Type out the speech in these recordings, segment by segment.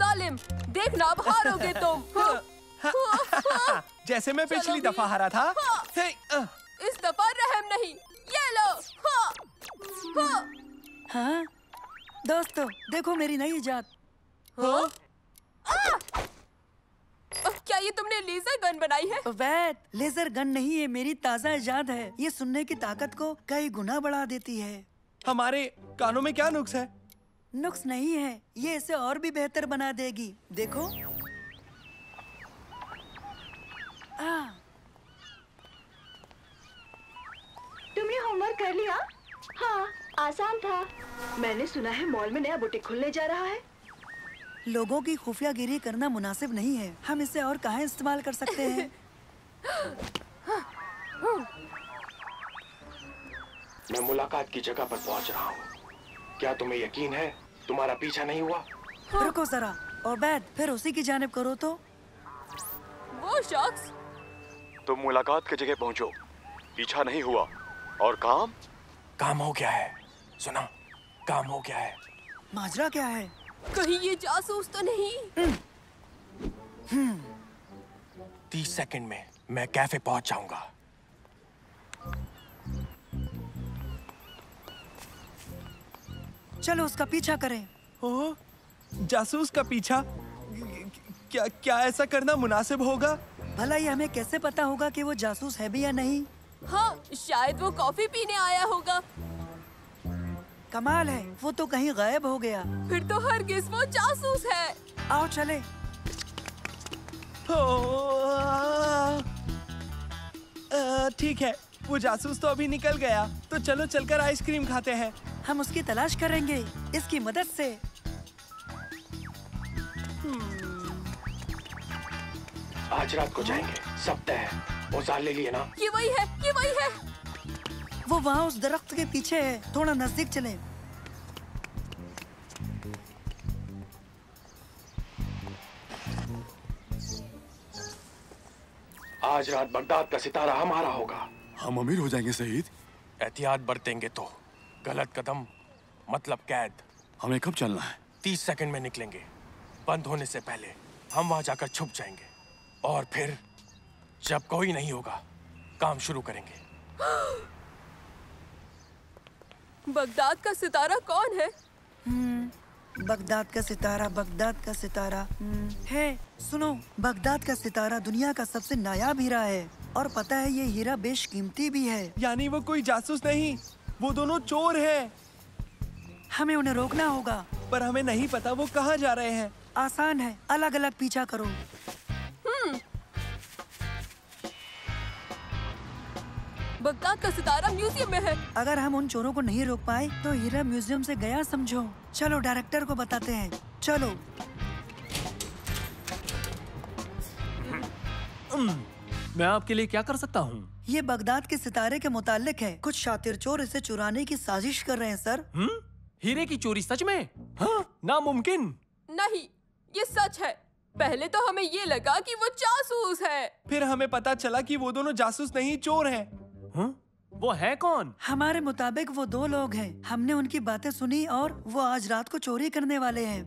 सालिम, देखना अब हारोगे तुम। जैसे मैं पिछली दफा हारा था। इस दफा रहम नहीं। ये लो। हाँ दोस्तों, देखो मेरी नई इजाद। क्या ये तुमने लेजर गन बनाई है? वैट, लेजर गन नहीं है, मेरी ताज़ा इजाद है। ये सुनने की ताकत को कई गुना बढ़ा देती है। हमारे कानों में क्या नुक्स है? नुक्स नहीं है, ये इसे और भी बेहतर बना देगी। देखो। तुमने होमवर्क कर लिया? हाँ, आसान था। मैंने सुना है मॉल में नया बुटीक खुलने जा रहा है। लोगों की खुफियागिरी करना मुनासिब नहीं है। हम इसे और कहाँ इस्तेमाल कर सकते हैं? मैं मुलाकात की जगह पर पहुंच रहा हूँ। क्या तुम्हें यकीन है तुम्हारा पीछा नहीं हुआ? रुको जरा, ओबैद, फिर उसी की जानिब करो तो। वो शख्स। तुम मुलाकात की जगह पहुंचो, पीछा नहीं हुआ। और काम हो गया है। सुना, काम हो गया है। माजरा क्या है? कहीं ये जासूस तो नहीं? 30 सेकंड में मैं कैफे पहुंच जाऊंगा। चलो उसका पीछा करें। ओह, जासूस का पीछा? क्या ऐसा करना मुनासिब होगा? भला ये हमें कैसे पता होगा कि वो जासूस है भी या नहीं? हाँ, शायद वो कॉफी पीने आया होगा। कमाल है, वो तो कहीं गायब हो गया। फिर तो हरगिज़ वो जासूस है। आओ चले। ठीक है, वो जासूस तो अभी निकल गया, तो चलो चलकर आइसक्रीम खाते हैं। हम उसकी तलाश करेंगे इसकी मदद से। आज रात को जाएंगे, सब तय है। औजार ले लिए ना? ये वही है, ये वही है। वो वहाँ उस दरख्त के पीछे है, थोड़ा नजदीक चलें। आज रात बगदाद का सितारा हमारा होगा। हम अमीर हो जाएंगे शहीद। एहतियात बरतेंगे तो गलत कदम मतलब कैद। हमें कब चलना है? 30 सेकंड में निकलेंगे। बंद होने से पहले हम वहां जाकर छुप जाएंगे और फिर जब कोई नहीं होगा काम शुरू करेंगे। बगदाद का सितारा कौन है? बगदाद का सितारा, बगदाद का सितारा है। सुनो, बगदाद का सितारा दुनिया का सबसे नायाब हीरा है और पता है ये हीरा बेशकीमती भी है। यानी वो कोई जासूस नहीं, वो दोनों चोर हैं। हमें उन्हें रोकना होगा, पर हमें नहीं पता वो कहाँ जा रहे हैं। आसान है, अलग अलग पीछा करो। बगदाद का सितारा म्यूजियम में है। अगर हम उन चोरों को नहीं रोक पाए तो हीरा म्यूजियम से गया समझो। चलो डायरेक्टर को बताते हैं। चलो। मैं आपके लिए क्या कर सकता हूँ? ये बगदाद के सितारे के मुतालिक है। कुछ शातिर चोर इसे चुराने की साजिश कर रहे हैं सर। हीरे की चोरी सच में? हाँ, नामुमकिन। नहीं, ये सच है। पहले तो हमें ये लगा कि वो जासूस है, फिर हमें पता चला कि वो दोनों जासूस नहीं चोर हैं। वो है कौन? हमारे मुताबिक वो दो लोग हैं। हमने उनकी बातें सुनी और वो आज रात को चोरी करने वाले हैं।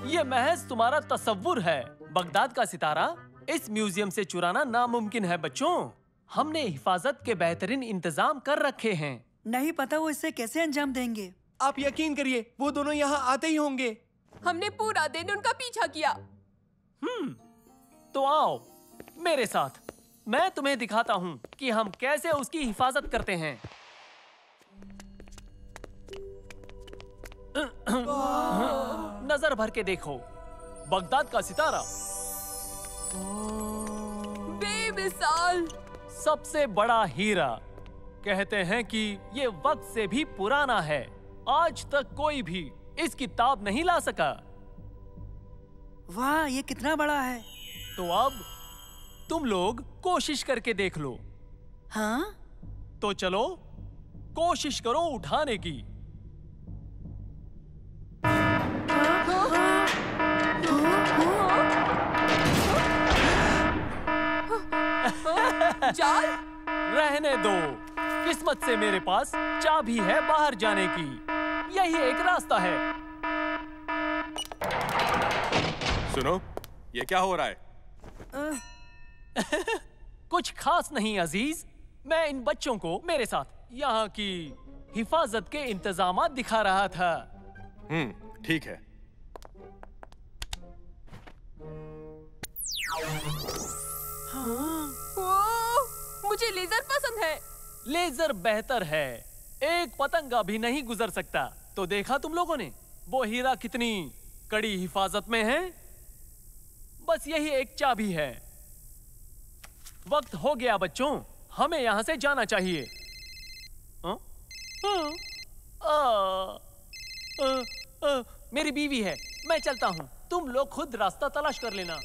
ये महज तुम्हारा तसव्वुर है। बगदाद का सितारा इस म्यूजियम से चुराना नामुमकिन है बच्चों। हमने हिफाजत के बेहतरीन इंतजाम कर रखे हैं। नहीं पता वो इसे कैसे अंजाम देंगे। आप यकीन करिए, वो दोनों यहाँ आते ही होंगे। हमने पूरा दिन उनका पीछा किया। तो आओ मेरे साथ, मैं तुम्हें दिखाता हूँ कि हम कैसे उसकी हिफाजत करते हैं। नजर भर के देखो, बगदाद का सितारा बेमिसाल। सबसे बड़ा हीरा। कहते हैं कि ये वक्त से भी पुराना है। आज तक कोई भी इसकी ताब नहीं ला सका। वाह, ये कितना बड़ा है। तो अब तुम लोग कोशिश करके देख लो। हाँ? तो चलो कोशिश करो उठाने की। जाल? रहने दो, किस्मत से मेरे पास चाबी है बाहर जाने की। यही एक रास्ता है। सुनो, ये क्या हो रहा है? कुछ खास नहीं अजीज, मैं इन बच्चों को मेरे साथ यहाँ की हिफाजत के इंतजामात दिखा रहा था। ठीक है। मुझे लेजर पसंद है। लेजर बेहतर है, एक पतंगा भी नहीं गुजर सकता। तो देखा तुम लोगों ने, वो हीरा कितनी कड़ी हिफाजत में है। बस यही एक चाबी है। वक्त हो गया बच्चों, हमें यहाँ से जाना चाहिए। मेरी बीवी है, मैं चलता हूँ। तुम लोग खुद रास्ता तलाश कर लेना।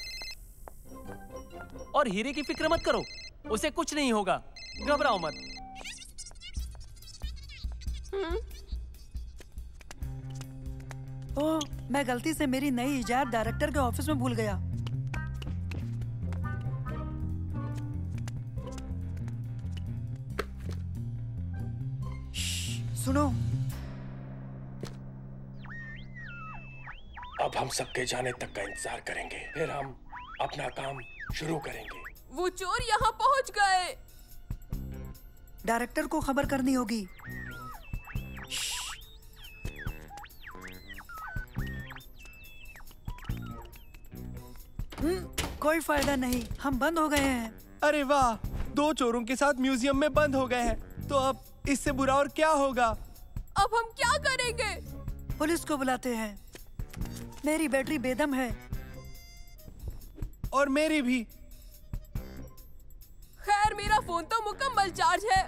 और हीरे की फिक्र मत करो, उसे कुछ नहीं होगा, घबराओ मत। ओह, मैं गलती से मेरी नई इजाद डायरेक्टर के ऑफिस में भूल गया। सुनो, अब हम सबके जाने तक का इंतजार करेंगे, फिर हम अपना काम शुरू करेंगे। वो चोर यहाँ पहुँच गए। डायरेक्टर को खबर करनी होगी। कोई फायदा नहीं, हम बंद हो गए हैं। अरे वाह, 2 चोरों के साथ म्यूजियम में बंद हो गए हैं। तो अब इससे बुरा और क्या होगा? अब हम क्या करेंगे? पुलिस को बुलाते हैं। मेरी बैटरी बेदम है। और मेरी भी। खैर, मेरा फोन तो मुकम्मल चार्ज है,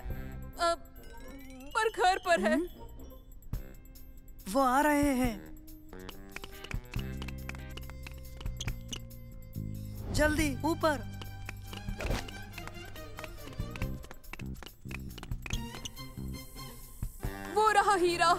पर घर पर है। वो आ रहे हैं। जल्दी ऊपर। वो रहा हीरा।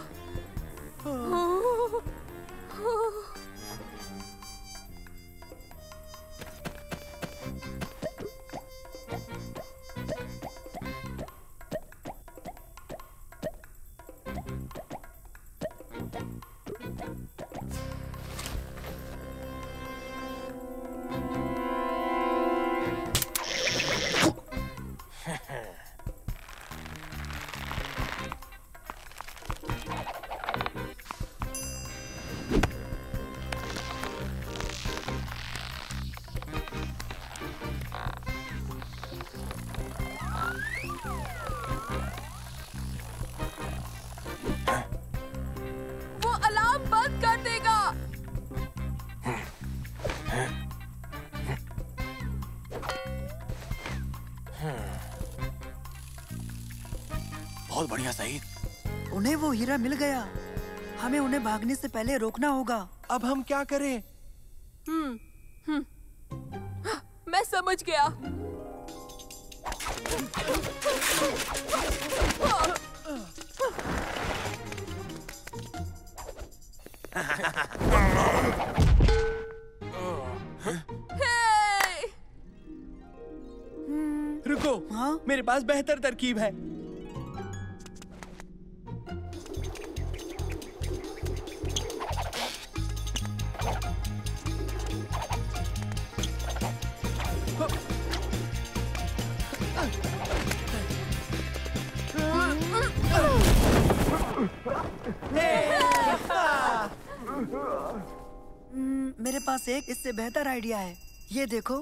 बहुत बढ़िया सईद। उन्हें वो हीरा मिल गया। हमें उन्हें भागने से पहले रोकना होगा। अब हम क्या करें? मैं समझ गया। रुको, हाँ? मेरे पास बेहतर तरकीब है। मेरे पास एक इससे बेहतर आइडिया है। ये देखो।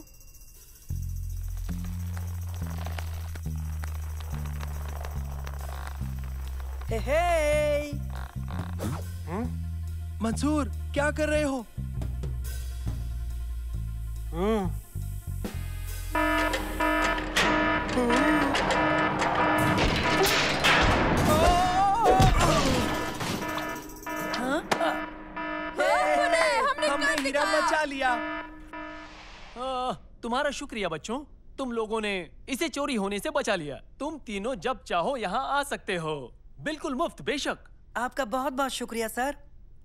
हे हे। मंसूर, क्या कर रहे हो? हमने हीरा बचा लिया। तुम्हारा शुक्रिया बच्चों, तुम लोगों ने इसे चोरी होने से बचा लिया। तुम तीनों जब चाहो यहाँ आ सकते हो, बिल्कुल मुफ्त, बेशक। आपका बहुत बहुत शुक्रिया सर।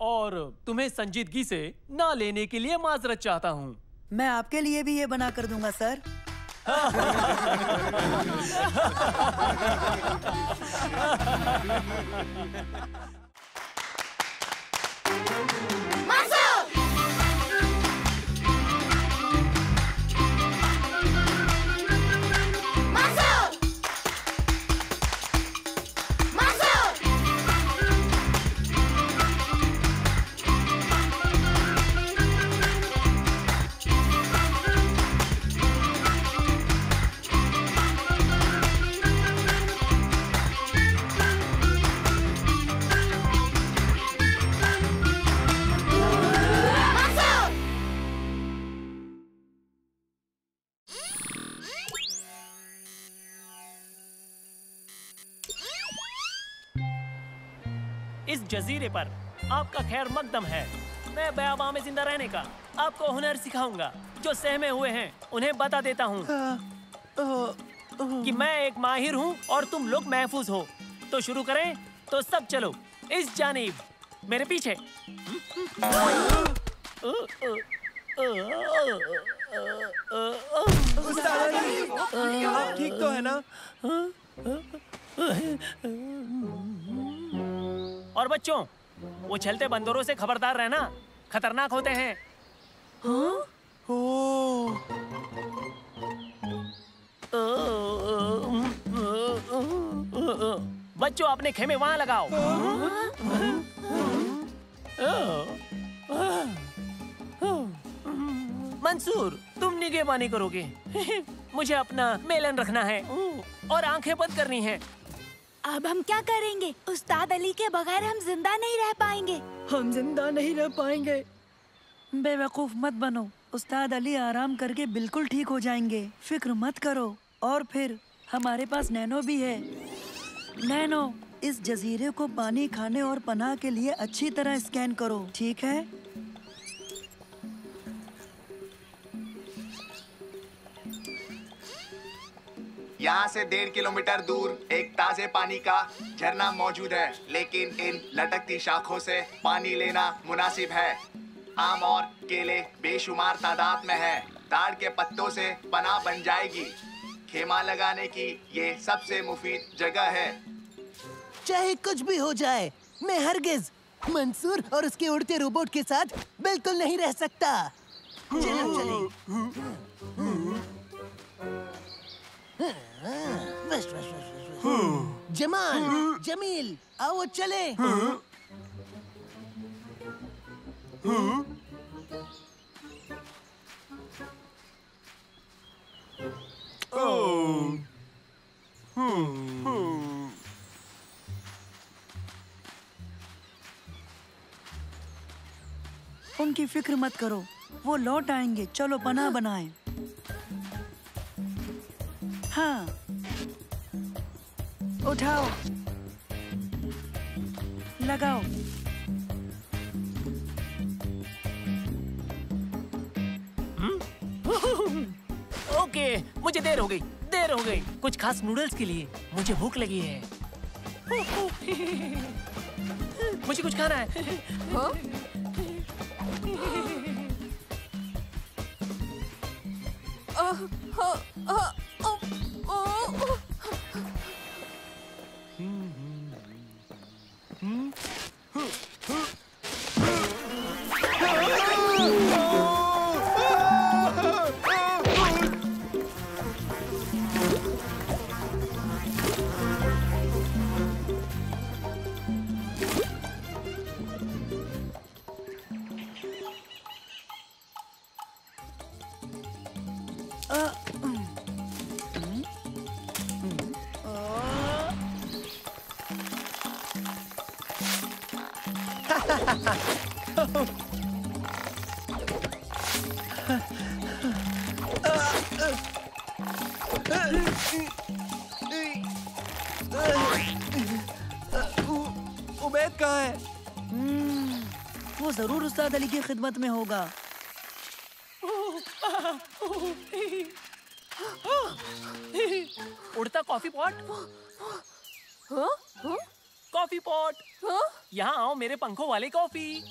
और तुम्हें संजीदगी से ना लेने के लिए माजरत चाहता हूँ। मैं आपके लिए भी ये बना कर दूंगा सर। इस जजीरे पर आपका खैर मकदम है। मैं बयाबा में जिंदा रहने का आपको हुनर सिखाऊंगा। जो सहमे हुए हैं उन्हें बता देता हूँ कि मैं एक माहिर हूँ और तुम लोग महफूज हो। तो शुरू करें? तो सब चलो इस जानिब, मेरे पीछे। आप ठीक तो है ना? और बच्चों, वो छलते बंदरों से खबरदार रहना, खतरनाक होते हैं। बच्चों, अपने खेमे वहां लगाओ। मंसूर, तुम निगहबानी करोगे। मुझे अपना मेलन रखना है और आंखें बंद करनी है। अब हम क्या करेंगे? उस्ताद अली के बगैर हम जिंदा नहीं रह पाएंगे। हम जिंदा नहीं रह पाएंगे। बेवकूफ मत बनो। उस्ताद अली आराम करके बिल्कुल ठीक हो जाएंगे, फिक्र मत करो। और फिर हमारे पास नैनो भी है। नैनो, इस जजीरे को पानी, खाने और पनाह के लिए अच्छी तरह स्कैन करो, ठीक है? यहाँ से 1.5 किलोमीटर दूर एक ताजे पानी का झरना मौजूद है, लेकिन इन लटकती शाखों से पानी लेना मुनासिब है। आम और केले बेशुमार तादाद में है। ताड़ के पत्तों से पनाह बन जाएगी। खेमा लगाने की ये सबसे मुफीद जगह है। चाहे कुछ भी हो जाए, मैं हरगिज मंसूर और उसके उड़ते रोबोट के साथ बिल्कुल नहीं रह सकता। चलो चले। बस बस बस बस। जमाल, जमील, आओ चले। उनकी फिक्र मत करो, वो लौट आएंगे। चलो पनाह बनाएं। हाँ, उठाओ, लगाओ। ओके, मुझे देर हो गई। कुछ खास नूडल्स के लिए मुझे भूख लगी है। मुझे कुछ खाना है। हाँ? उबैद कहाँ है? वो जरूर उस्ताद अली की खिदमत में होगा। उड़ता कॉफी पॉट। हाँ? हाँ? कॉफी पॉट, हाँ? यहाँ आओ मेरे पंखों वाले कॉफी।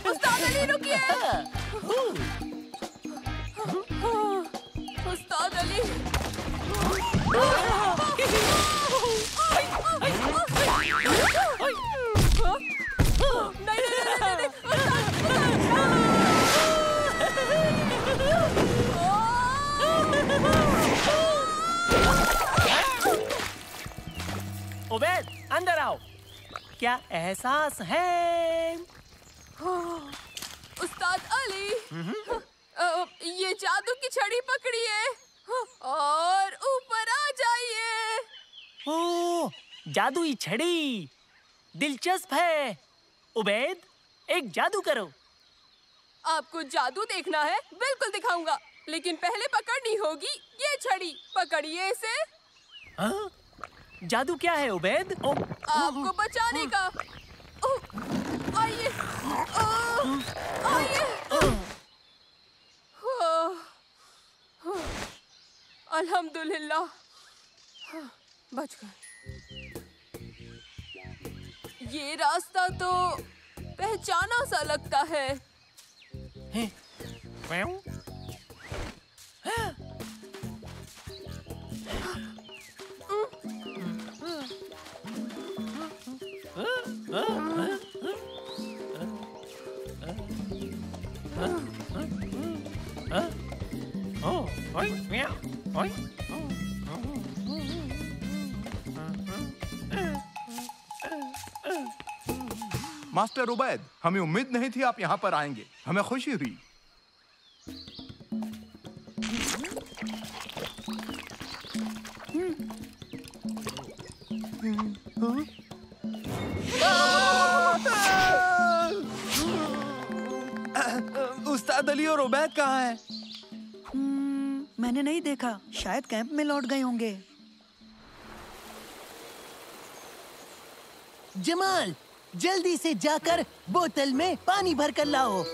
उस्ताद अली रुकिए। उस्ताद अली उबैद अंदर आओ। क्या एहसास है? उस्ताद अली, ये जादू की छड़ी पकड़िए और ऊपर आ जाइए। ओ, जादुई छड़ी दिलचस्प है। उबैद, एक जादू करो। आपको जादू देखना है? बिल्कुल दिखाऊंगा, लेकिन पहले पकड़नी होगी ये छड़ी। पकड़िए इसे। हाँ? जादू क्या है उबैद? आपको बचाने का। आइए, आइए। अल्हम्दुलिल्लाह, बच गए। ये रास्ता तो पहचाना सा लगता है। मास्टर उबैद, हमें उम्मीद नहीं थी आप यहाँ पर आएंगे। हमें खुशी हुई। उस्ताद अली और उबैद कहाँ हैं? मैंने नहीं देखा, शायद कैंप में लौट गए होंगे। जमाल, जल्दी से जाकर बोतल में पानी भर कर लाओ।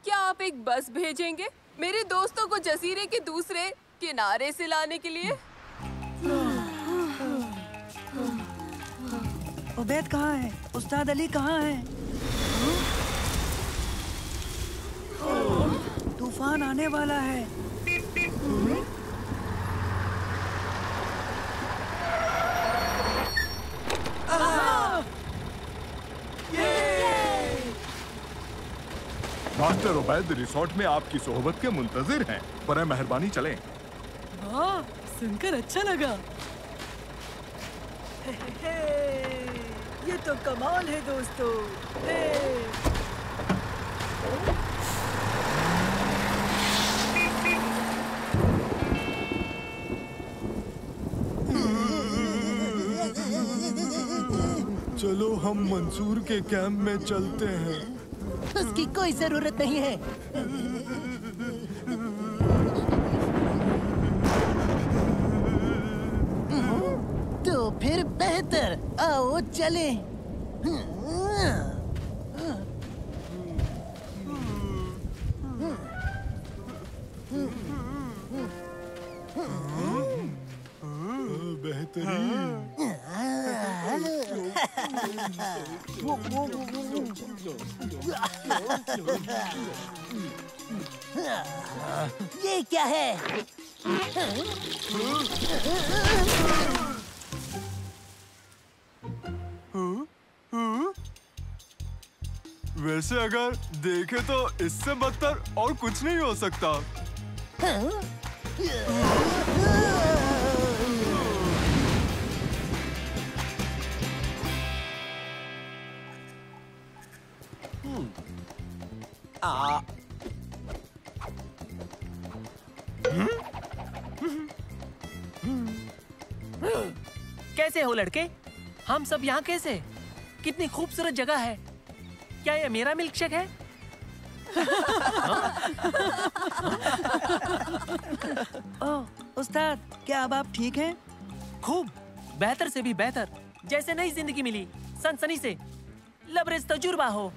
क्या आप एक बस भेजेंगे मेरे दोस्तों को जजीरे के दूसरे किनारे से लाने के लिए? उबैद कहाँ है? उस्ताद अली कहाँ है? तूफान आने वाला है। मास्टर उबैद रिसोर्ट में आपकी सोहबत के मुंतजिर हैं। बड़े मेहरबानी चलें। हाँ, सुनकर अच्छा लगा। ये तो कमाल है दोस्तों। चलो हम मंसूर के कैंप में चलते हैं। उसकी कोई जरूरत नहीं है। तो फिर बेहतर, आओ चलें। ये क्या है? वैसे अगर देखे तो इससे बदतर और कुछ नहीं हो सकता। कैसे हो लड़के? हम सब यहाँ कैसे? कितनी खूबसूरत जगह है। क्या ये मेरा मिल्क शेक है? ओह, उस्ताद, क्या अब आप ठीक हैं? खूब, बेहतर से भी बेहतर। जैसे नई जिंदगी मिली, सनसनी से लबरेज तजुर्बा हो।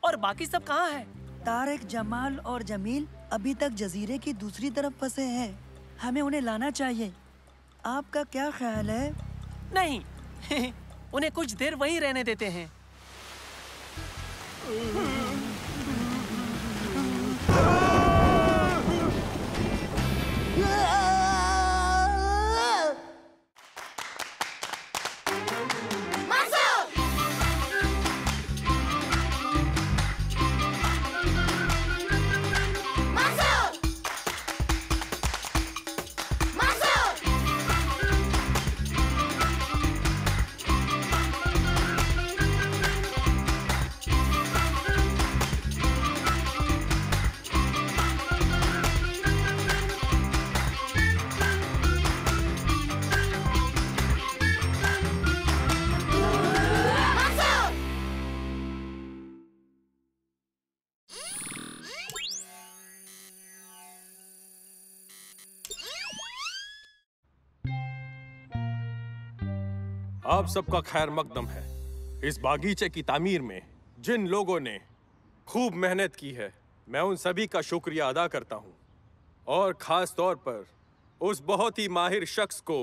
और बाकी सब कहाँ है? तारिक, जमाल और जमील अभी तक जजीरे की दूसरी तरफ फंसे हैं। हमें उन्हें लाना चाहिए। आपका क्या ख्याल है? नहीं, उन्हें कुछ देर वहीं रहने देते हैं। आप सबका खैर मकदम है। इस बागीचे की तामीर में जिन लोगों ने खूब मेहनत की है, मैं उन सभी का शुक्रिया अदा करता हूं, और खास तौर पर उस बहुत ही माहिर शख्स को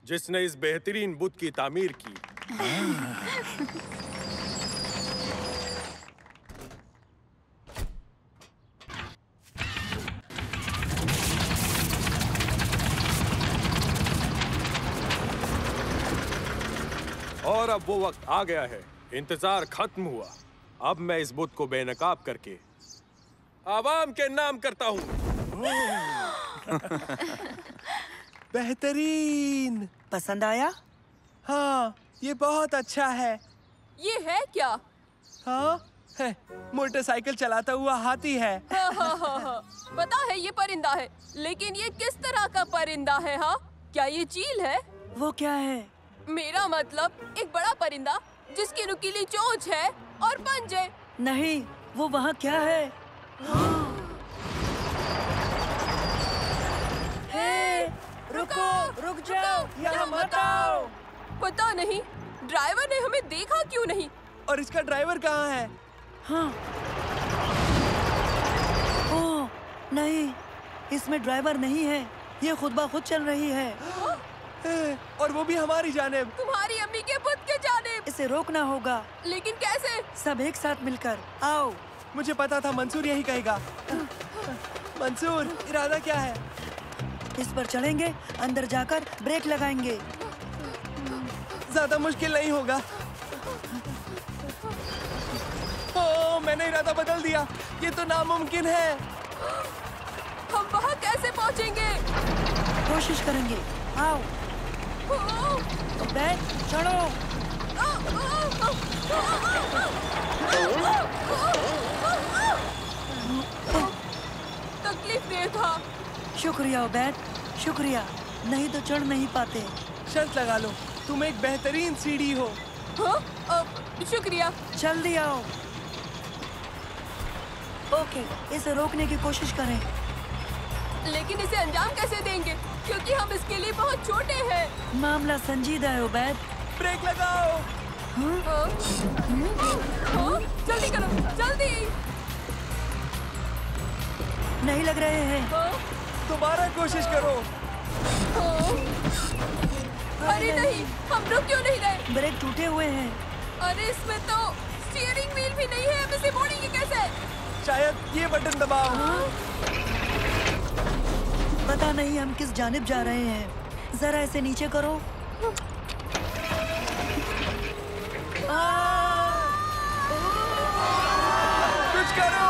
जिसने इस बेहतरीन बुत की तामीर की। और अब वो वक्त आ गया है, इंतजार खत्म हुआ। अब मैं इस बुत को बेनकाब करके आवाम के नाम करता हूँ। बेहतरीन। पसंद आया? हाँ, ये बहुत अच्छा है। ये है क्या? हाँ, है। मोटरसाइकिल चलाता हुआ हाथी है। हाँ। पता है ये परिंदा है, लेकिन ये किस तरह का परिंदा है? हाँ, क्या ये चील है? वो क्या है? मेरा मतलब एक बड़ा परिंदा जिसकी नुकीली चोंच है और पंजे। नहीं, वो वहाँ क्या है? हे, रुक जाओ, यहाँ मत आओ। पता नहीं ड्राइवर ने हमें देखा क्यों नहीं। और इसका ड्राइवर कहाँ है? हाँ। ओह, नहीं, इसमें ड्राइवर नहीं है। ये खुद ब खुद चल रही है। और वो भी हमारी जानिब। तुम्हारी अम्मी के बुत के जानिब। इसे रोकना होगा। लेकिन कैसे? सब एक साथ मिलकर। आओ। मुझे पता था मंसूर यही कहेगा। मंसूर, इरादा क्या है? इस पर चढ़ेंगे, अंदर जाकर ब्रेक लगाएंगे। ज्यादा मुश्किल नहीं होगा। ओह, मैंने इरादा बदल दिया। ये तो नामुमकिन है। हम वहाँ कैसे पहुँचेंगे? कोशिश करेंगे। आओ। बैठ, चढ़ो। तकलीफ दे था। शुक्रिया उबैद, शुक्रिया। नहीं तो चढ़ नहीं पाते। शर्त लगा लो, तुम एक बेहतरीन सीढ़ी हो। हाँ? शुक्रिया। जल्दी आओ। ओके, इसे रोकने की कोशिश करें। लेकिन इसे अंजाम कैसे देंगे? क्योंकि हम इसके लिए बहुत छोटे हैं। मामला संजीदा है उबैद। ब्रेक लगाओ। जल्दी करो, जल्दी। नहीं लग रहे हैं। दोबारा कोशिश करो। अरे नहीं, हम रुक क्यों नहीं रहे? ब्रेक टूटे हुए हैं। अरे इसमें तो स्टीयरिंग व्हील भी नहीं है, हम इसे मोड़ेंगे कैसे? शायद ये बटन दबाओ। पता नहीं हम किस जानिब जा रहे हैं। जरा इसे नीचे करो। कुछ करो।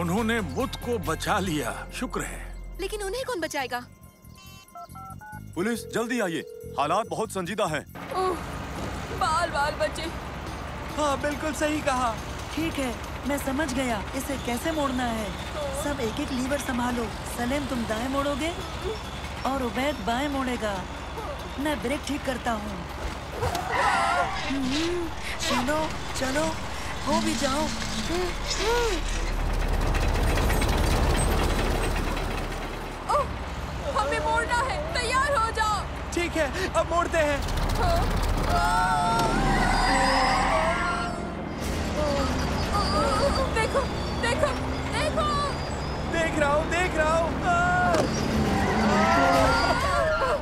उन्होंने मुत को बचा लिया, शुक्र है। लेकिन उन्हें कौन बचाएगा? पुलिस जल्दी आइए, हालात बहुत संजीदा हैं। बाल बाल बचे। हाँ बिल्कुल सही कहा। ठीक है, मैं समझ गया इसे कैसे मोड़ना है। सब एक एक लीवर संभालो। सलेम तुम दाएं मोड़ोगे और उबैद बाएं मोड़ेगा। मैं ब्रेक ठीक करता हूँ। चलो चलो, हो भी जाओ। हमें मोड़ना है, तैयार हो जाओ। ठीक है, अब मोड़ते हैं। देखो देखो देखो। देख रहा हूँ, देख रहा हूँ।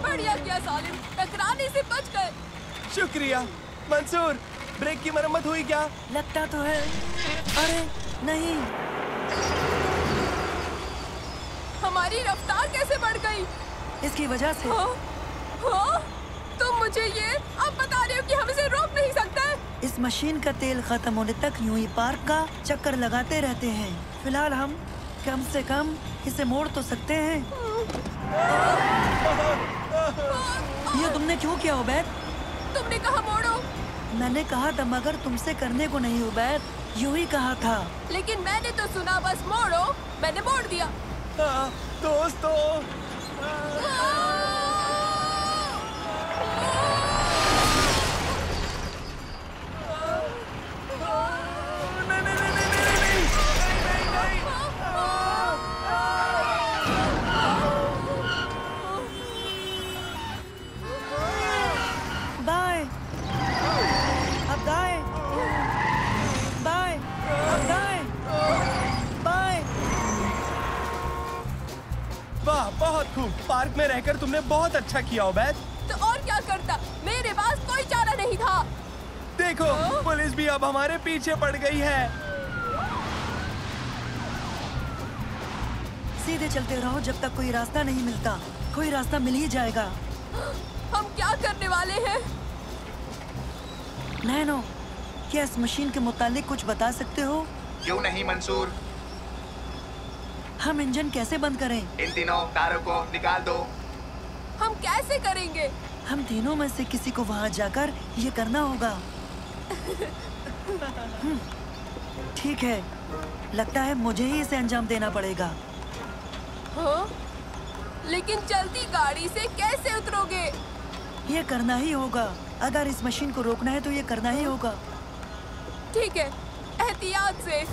बढ़िया किया सालिम, टकराने से बच गए। शुक्रिया। मंसूर, ब्रेक की मरम्मत हुई क्या? लगता तो है। अरे नहीं, हमारी रफ्तार कैसे बढ़ गई? इसकी वजह से। हाँ? तुम मुझे ये अब बता रहे हो कि हम इसे रोक नहीं सकते? इस मशीन का तेल खत्म होने तक यूं ही पार्क का चक्कर लगाते रहते हैं। फिलहाल हम कम से कम इसे मोड़ तो सकते हैं। ये तुमने क्यों किया उबैद? तुमने कहा मोड़ो। मैंने कहा था मगर तुमसे करने को नहीं उबैद, यूं ही कहा था। लेकिन मैंने तो सुना बस मोड़ो, मैंने मोड़ दिया। दोस्तों, बाएं, अब दाएं, बाएं, अब दाएं, बाएं। वाह बहुत खूब। पार्क में रहकर तुमने बहुत अच्छा किया उबैद। तो और क्या करता, मेरे पास कोई चारा नहीं था। देखो, पुलिस भी अब हमारे पीछे पड़ गई है। सीधे चलते रहो जब तक कोई रास्ता नहीं मिलता। कोई रास्ता मिल ही जाएगा। हम क्या करने वाले हैं? नैनो, क्या इस मशीन के मुतालिक कुछ बता सकते हो? क्यों नहीं मंसूर, हम इंजन कैसे बंद करें? इन तीनों तारों को निकाल दो। हम कैसे करेंगे? हम तीनों में से किसी को वहाँ जाकर ये करना होगा। ठीक है, लगता है मुझे ही इसे अंजाम देना पड़ेगा। हाँ? लेकिन चलती गाड़ी से कैसे उतरोगे? ये करना ही होगा। अगर इस मशीन को रोकना है तो ये करना ही होगा। ठीक है, एहतियात से।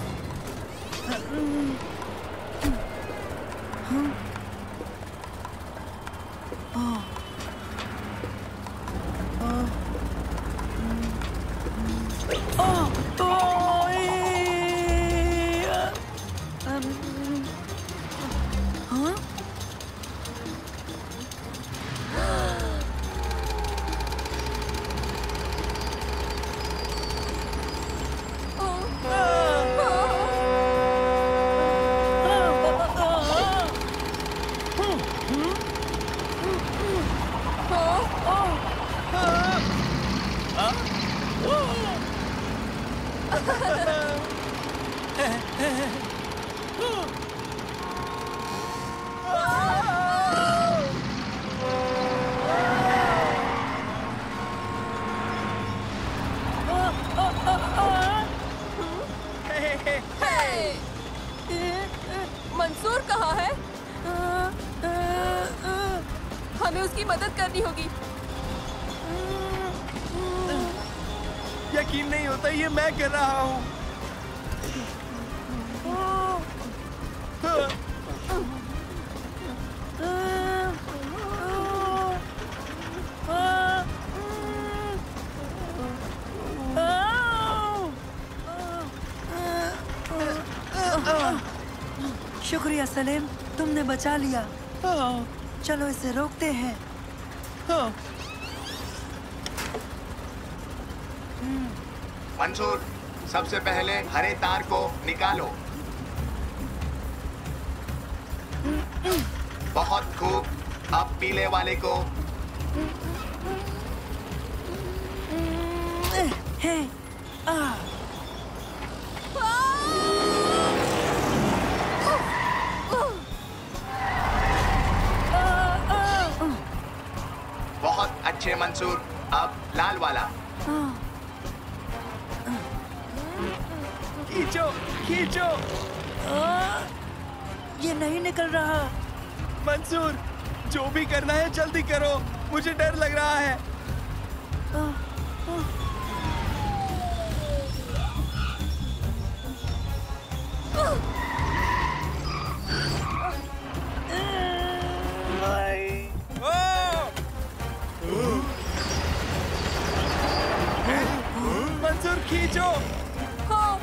मंसूर कहाँ है? हमें उसकी मदद करनी होगी। यकीन नहीं होता ये मैं कर रहा हूँ। शुक्रिया सलीम, तुमने बचा लिया। हाँ, चलो इसे रोकते हैं। हाँ। मंसूर, सबसे पहले हरे तार को निकालो। बहुत खूब। अब पीले वाले को। बहुत अच्छे मंसूर। अब लाल वाला। खींचो, खींचो। ये नहीं निकल रहा। मंसूर, जो भी करना है जल्दी करो, मुझे डर लग रहा है। मंसूर, खींचो। हाँ,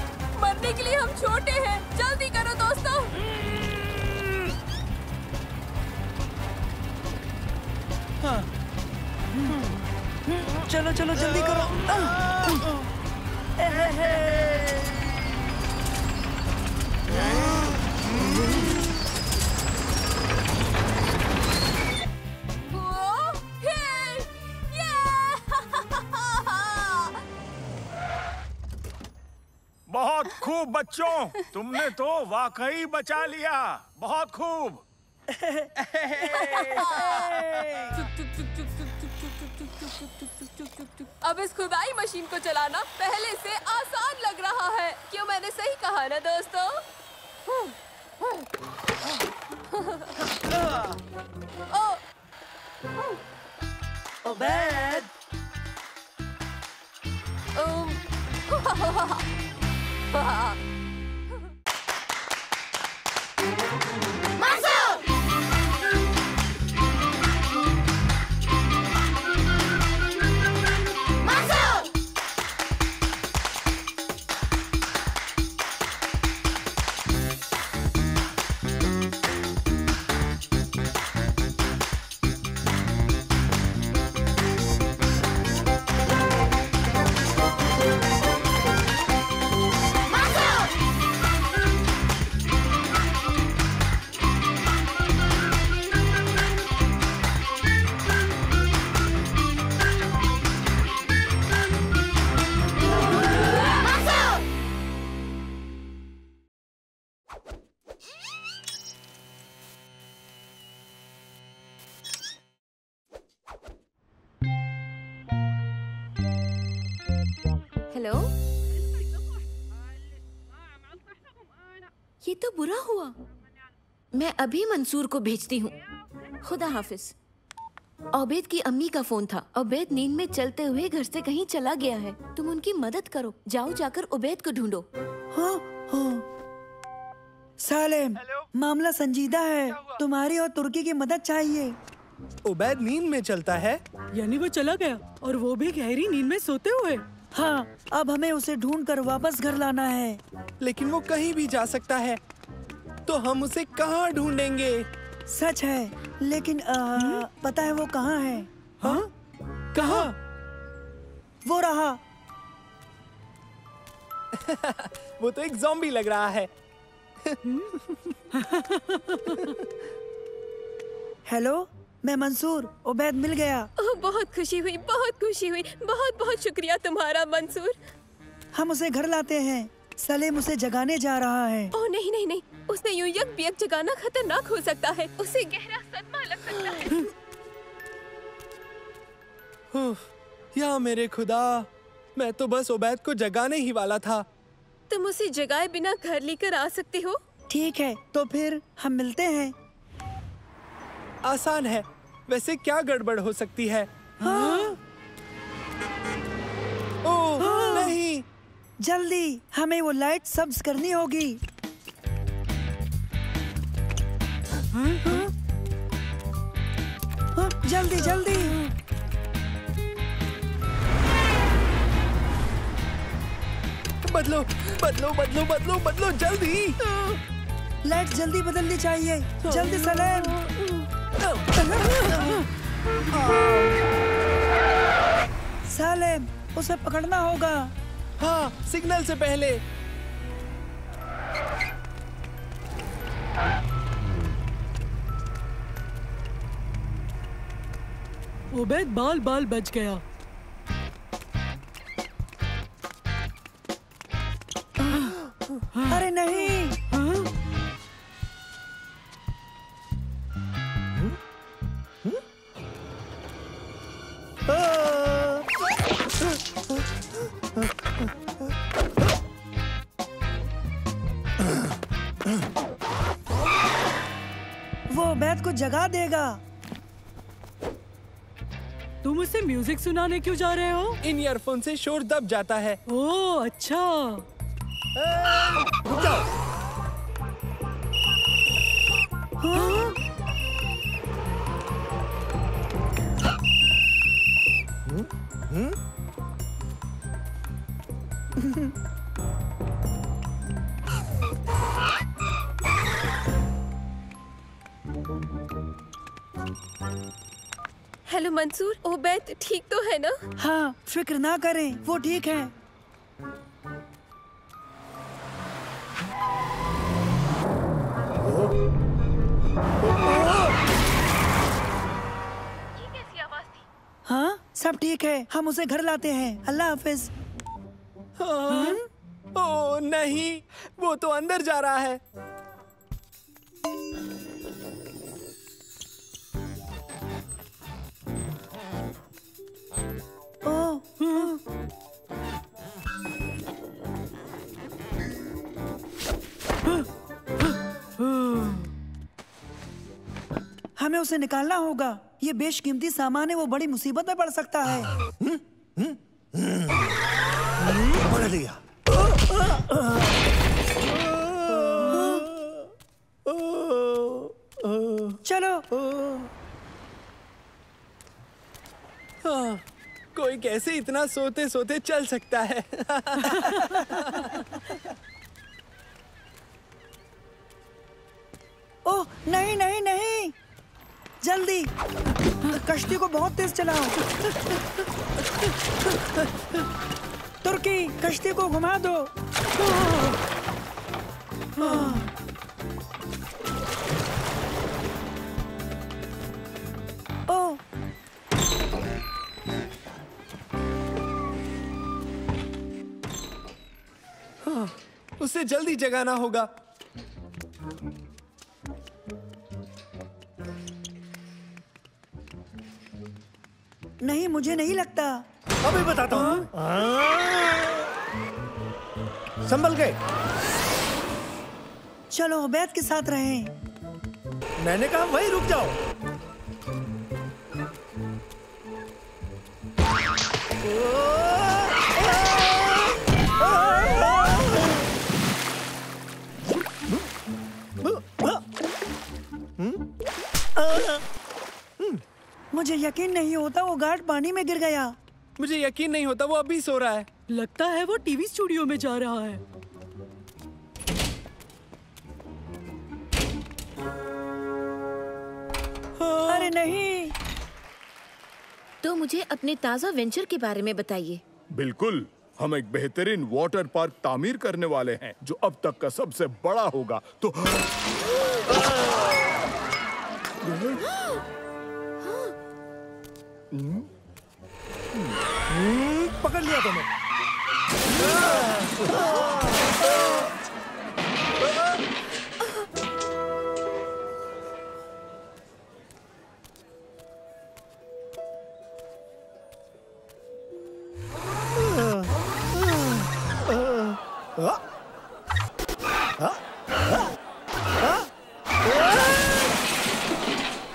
मरने के लिए हम छोटे हैं। जल्दी करो दोस्तों। हाँ। चलो चलो जल्दी करो। बहुत खूब बच्चों, तुमने तो वाकई बचा लिया। बहुत खूब। अब इस खुदाई मशीन को चलाना पहले से आसान लग रहा है। क्यों, मैंने सही कहा ना दोस्तों? ओबेद। हेलो, ये तो बुरा हुआ। मैं अभी मंसूर को भेजती हूँ। खुदा हाफिज। ओबेद की अम्मी का फोन था। ओबेद नींद में चलते हुए घर से कहीं चला गया है। तुम उनकी मदद करो। जाओ, जाकर ओबेद को ढूंढो। हाँ हाँ। सालेम, मामला संजीदा है। तुम्हारी और तुर्की की मदद चाहिए। उबैद नींद में चलता है? यानी वो चला गया और वो भी गहरी नींद में सोते हुए? हाँ, अब हमें उसे ढूंढकर वापस घर लाना है। लेकिन वो कहीं भी जा सकता है, तो हम उसे कहाँ ढूंढेंगे? सच है, लेकिन पता है वो कहाँ है? हाँ? कहाँ? वो रहा। वो तो एक ज़ॉम्बी लग रहा है। हेलो, मैं मंसूर। ओबैद मिल गया। बहुत खुशी हुई, बहुत खुशी हुई। बहुत बहुत शुक्रिया तुम्हारा मंसूर। हम उसे घर लाते हैं। सलीम उसे जगाने जा रहा है। ओह नहीं नहीं नहीं, उसने यूं यक जगाना खतरनाक हो सकता है। उसे गहरा सदमा लग सकता है। या मेरे खुदा, मैं तो बस उबैद को जगाने ही वाला था। तुम उसे जगाए बिना घर लेकर आ सकते हो? ठीक है, तो फिर हम मिलते हैं। आसान है। वैसे क्या गड़बड़ हो सकती है? हाँ? ओह नहीं! जल्दी, हमें वो लाइट सब्ज करनी होगी। जल्दी जल्दी। बदलो बदलो बदलो बदलो बदलो, जल्दी। लाइट जल्दी बदलनी चाहिए। जल्दी सलेम। सालेम, उसे पकड़ना होगा। हाँ, सिग्नल से पहले। उबैद बाल बाल बच गया। अरे नहीं। वो उबैद को जगा देगा। तुम उसे म्यूजिक सुनाने क्यों जा रहे हो? इन ईयरफोन से शोर दब जाता है। ओह अच्छा। रुक जाओ। हाँ? हेलो मंसूर, उबैद ठीक तो है ना? हाँ, फिक्र ना करें, वो ठीक है। ये कैसी आवाज थी? हाँ, सब ठीक है। हम उसे घर लाते हैं। अल्लाह हाफिज। ओह नहीं, वो तो अंदर जा रहा है। हमें उसे निकालना होगा। ये बेशकीमती सामान है, वो बड़ी मुसीबत में पड़ सकता है। पकड़ लिया। चलो। कोई कैसे इतना सोते सोते चल सकता है? ओह नहीं नहीं नहीं, जल्दी कश्ती को बहुत तेज चलाओ। तुर्की, कश्ती को घुमा दो। ओह उसे जल्दी जगाना होगा। नहीं, मुझे नहीं लगता। अभी बताता हूँ। संभल गए। चलो उबैद के साथ रहें। मैंने कहा वहीं रुक जाओ। मुझे यकीन नहीं होता वो गार्ड पानी में गिर गया। मुझे यकीन नहीं होता वो अभी सो रहा है। लगता है वो टीवी स्टूडियो में जा रहा है। अरे नहीं। तो मुझे अपने ताज़ा वेंचर के बारे में बताइए। बिल्कुल, हम एक बेहतरीन वाटर पार्क तामीर करने वाले हैं जो अब तक का सबसे बड़ा होगा। तो पकड़ लिया तुम्हें।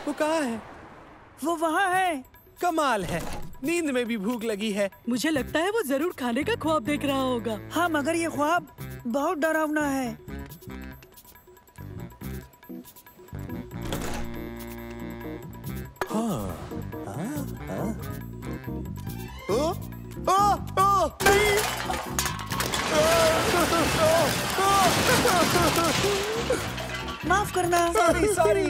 वो कहाँ है? वो वहाँ है। कमाल है, नींद में भी भूख लगी है। मुझे लगता है वो जरूर खाने का ख्वाब देख रहा होगा। हाँ, मगर ये ख्वाब बहुत डरावना है। माफ करना। सॉरी।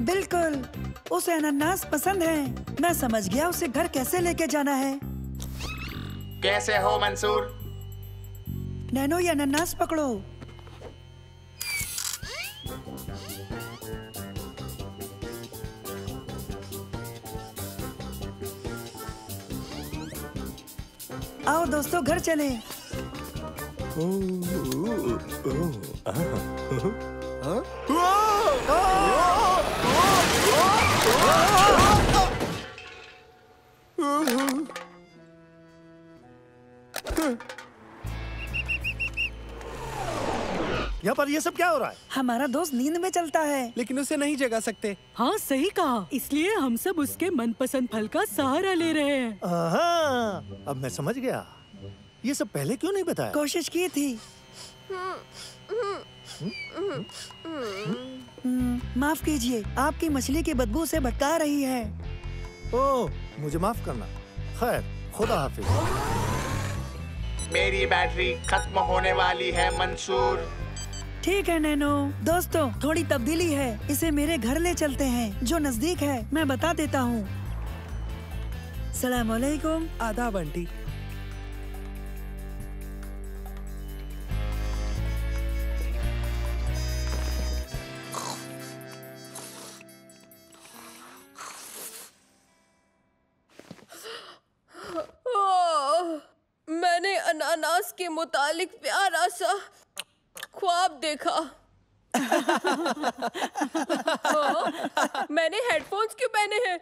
बिल्कुल, उसे अनानास पसंद है। मैं समझ गया उसे घर कैसे लेके जाना है। कैसे हो मंसूर? नैनो, ये अनानास पकड़ो। आओ दोस्तों, घर चले। यहाँ पर ये सब क्या हो रहा है? हमारा दोस्त नींद में चलता है, लेकिन उसे नहीं जगा सकते। हाँ सही कहा, इसलिए हम सब उसके मनपसंद फल का सहारा ले रहे हैं। अब मैं समझ गया। ये सब पहले क्यों नहीं बताया? कोशिश की थी। माफ कीजिए, आपकी मछली की बदबू से भटका रही है। ओह, मुझे माफ करना। खैर, खुदा हाफिज। मेरी बैटरी खत्म होने वाली है मंसूर। ठीक है नैनो। दोस्तों, थोड़ी तब्दीली है, इसे मेरे घर ले चलते हैं जो नजदीक है। मैं बता देता हूँ। सलाम अलैकुम। आदाब आंटी। मैंने अनानास के मुतालिक प्यारा सा ख्वाब देखा। मैंने हेडफोन्स क्यों पहने हैं?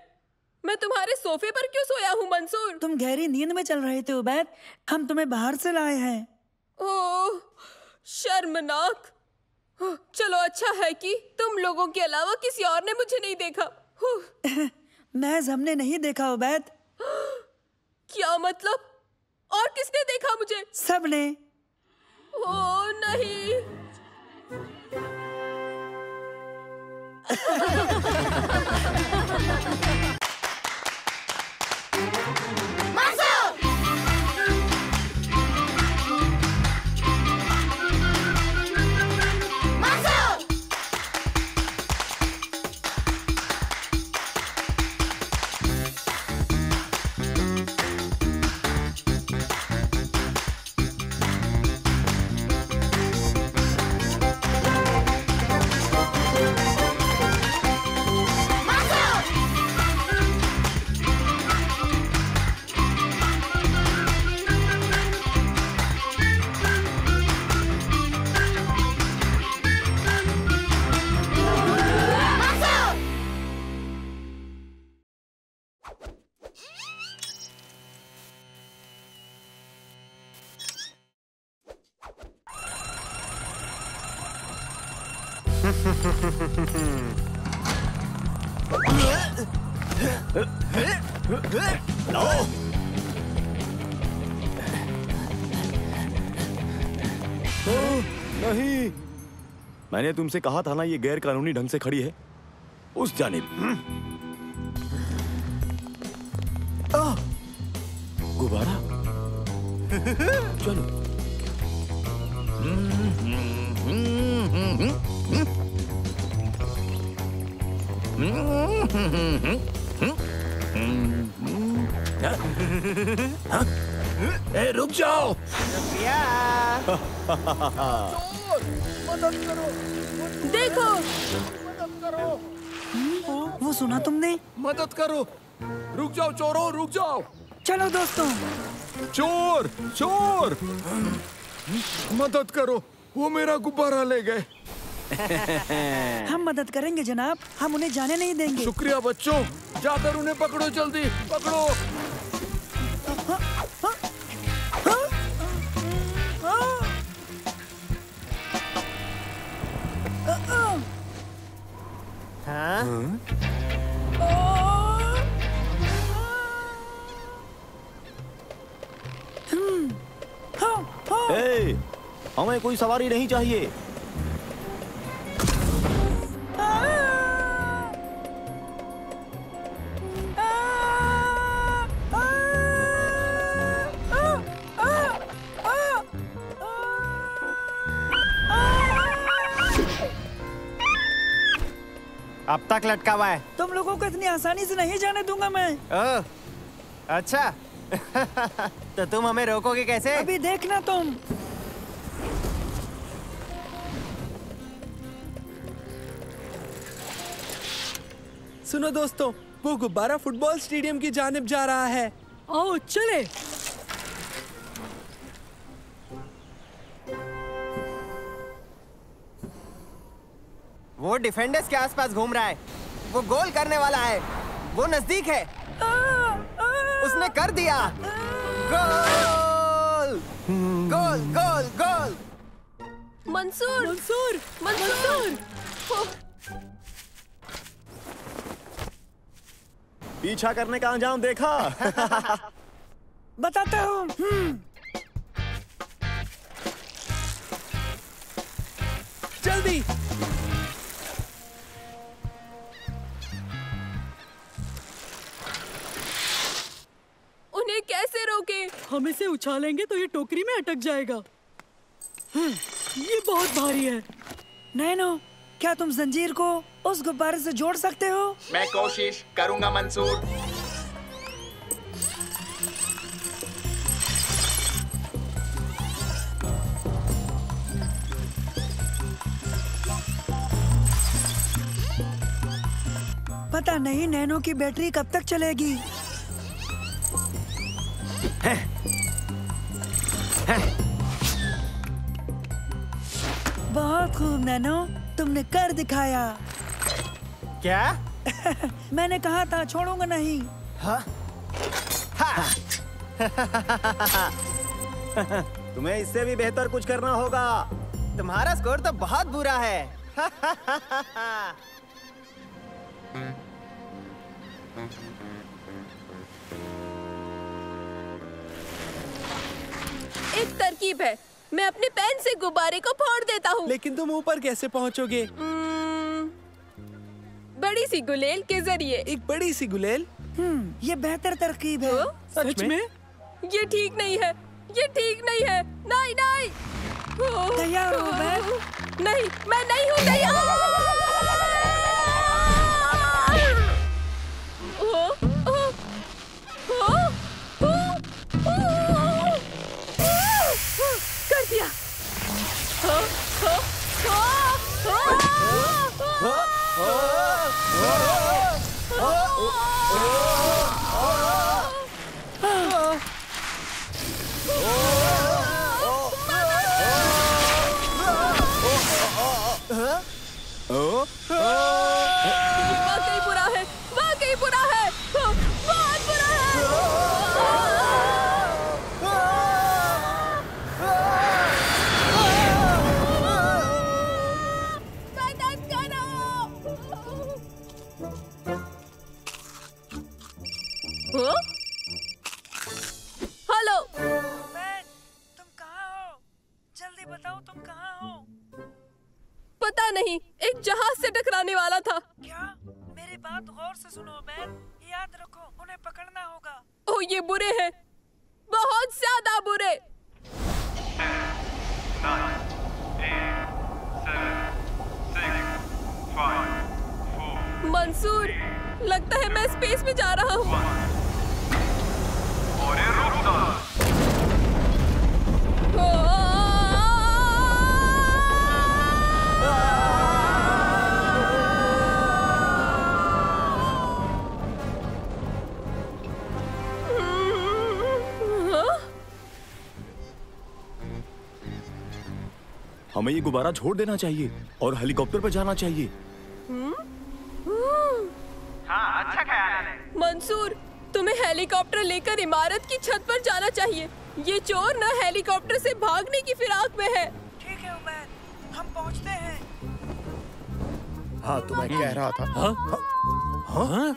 मैं तुम्हारे सोफे पर क्यों सोया हूँ मंसूर? तुम गहरी नींद में चल रहे थे उबैद, हम तुम्हें बाहर से लाए हैं। ओह, शर्मनाक। चलो, अच्छा है कि तुम लोगों के अलावा किसी और ने मुझे नहीं देखा। महज हमने नहीं देखा उबैद। क्या मतलब? और किसने देखा मुझे? सबने। ओह नहीं। नहीं, मैंने तुमसे कहा था ना ये गैर कानूनी ढंग से खड़ी है उस जानिब। गुब्बारा चलो। ए, रुक जाओ। मदद करो। देखो, मदद करो। वो सुना तुमने? मदद करो। रुक जाओ चोरों, रुक जाओ। चलो दोस्तों। चोर, चोर, मदद करो, वो मेरा गुब्बारा ले गए। हम मदद करेंगे जनाब, हम उन्हें जाने नहीं देंगे। शुक्रिया बच्चों, जाकर उन्हें पकड़ो, जल्दी पकड़ो। ए, हमें कोई सवारी नहीं चाहिए। अब तक लटका हुआ है। तुम लोगों को इतनी आसानी से नहीं जाने दूंगा मैं। ओह, अच्छा। तो तुम हमें रोकोगे कैसे? अभी देखना तुम। सुनो दोस्तों, वो गुब्बारा फुटबॉल स्टेडियम की जानिब जा रहा है। आओ चले। वो डिफेंडर्स के आसपास घूम रहा है। वो गोल करने वाला है। वो नजदीक है। उसने कर दिया। गोल! गोल! गोल! गोल! मंसूर! मंसूर! मंसूर! पीछा करने का अंजाम देखा? बताता हूँ। जल्दी। उन्हें कैसे रोके? हम इसे उछालेंगे तो ये टोकरी में अटक जाएगा। ये बहुत भारी है। नैनो, क्या तुम जंजीर को उस गुब्बारे से जोड़ सकते हो? मैं कोशिश करूंगा मंसूर। पता नहीं नैनो की बैटरी कब तक चलेगी। बहुत खूब नैनो, तुमने कर दिखाया। क्या? मैंने कहा था छोड़ूंगा नहीं। हाँ? तुम्हें इससे भी बेहतर कुछ करना होगा। तुम्हारा स्कोर तो बहुत बुरा है। एक तरकीब है, मैं अपने पेन से गुब्बारे को फोड़ देता हूँ। लेकिन तुम ऊपर कैसे पहुँचोगे? बड़ी सी गुलेल के जरिए। एक बड़ी सी गुलेल? ये बेहतर तरकीब है। सच में? ये ठीक नहीं है, ये ठीक नहीं है। नहीं नहीं। तैयार हो मैं? नहीं, मैं नहीं हूँ तैयार। कर दिया। वाकई बुरा है, वाकई बुरा है, बहुत बुरा है। मदद करो। हेलो, तुम कहाँ हो? जल्दी बताओ तुम कहाँ हो? पता नहीं, एक जहाज से टकराने वाला था। क्या? मेरी बात गौर से सुनो बैन, याद रखो उन्हें पकड़ना होगा। ओह, ये बुरे हैं, बहुत ज्यादा बुरे। 9, 8, 7, 6, 5, 4। मंसूर, लगता है मैं स्पेस में जा रहा हूँ। और ये रुक जा। हमें ये गुब्बारा छोड़ देना चाहिए और हेलीकॉप्टर पर जाना चाहिए। हाँ, अच्छा ख्याल है। मंसूर, तुम्हें हेलीकॉप्टर लेकर इमारत की छत पर जाना चाहिए। ये चोर न हेलीकॉप्टर से भागने की फिराक में है। ठीक है उमैर, हम पहुंचते हैं। हाँ, तो मैं कह रहा था। हाँ? हाँ?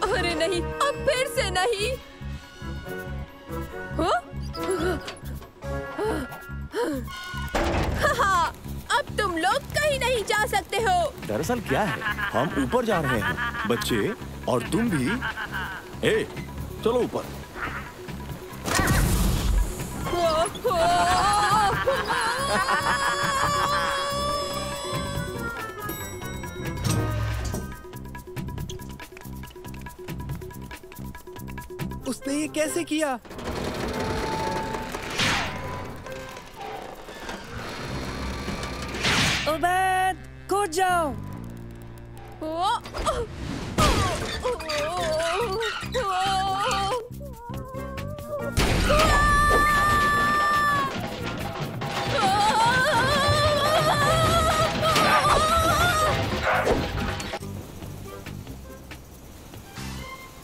अरे नहीं, अब फिर से नहीं। हाँ, अब तुम लोग कहीं नहीं जा सकते हो। दरअसल क्या है, हम ऊपर जा रहे हैं, बच्चे और तुम भी। ए, चलो ऊपर। उसने ये कैसे किया? उबैद, कूद जाओ।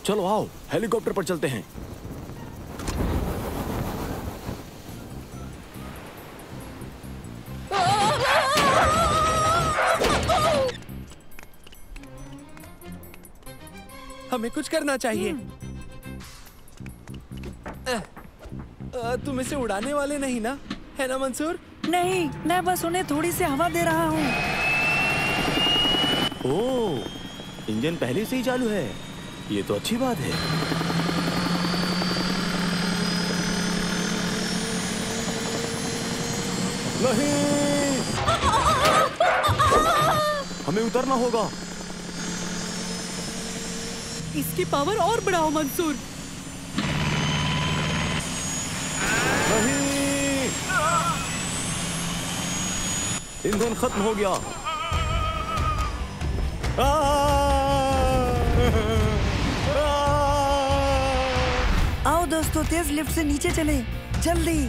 चलो आओ, हेलीकॉप्टर पर चलते हैं। हमें कुछ करना चाहिए। तुम इसे उड़ाने वाले नहीं ना, है ना मंसूर? नहीं, मैं बस उन्हें थोड़ी सी हवा दे रहा हूँ। ओह, इंजन पहले से ही चालू है। ये तो अच्छी बात है। नहीं, हमें उतरना होगा। इसकी पावर और बढ़ाओ मंसूर। नहीं, ईंधन खत्म हो गया। आओ दोस्तों, तेज लिफ्ट से नीचे चले, जल्दी।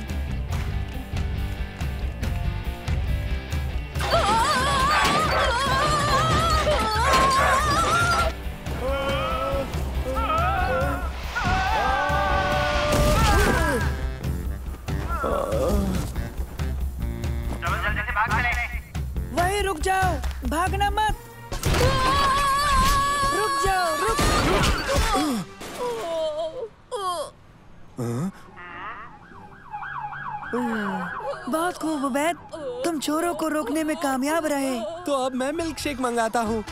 वही रुक जाओ, भागना मत। रुक जाओ, रुक। बहुत खूब उबैद, तुम चोरों को रोकने में कामयाब रहे। तो अब मैं मिल्क शेक मंगाता हूँ।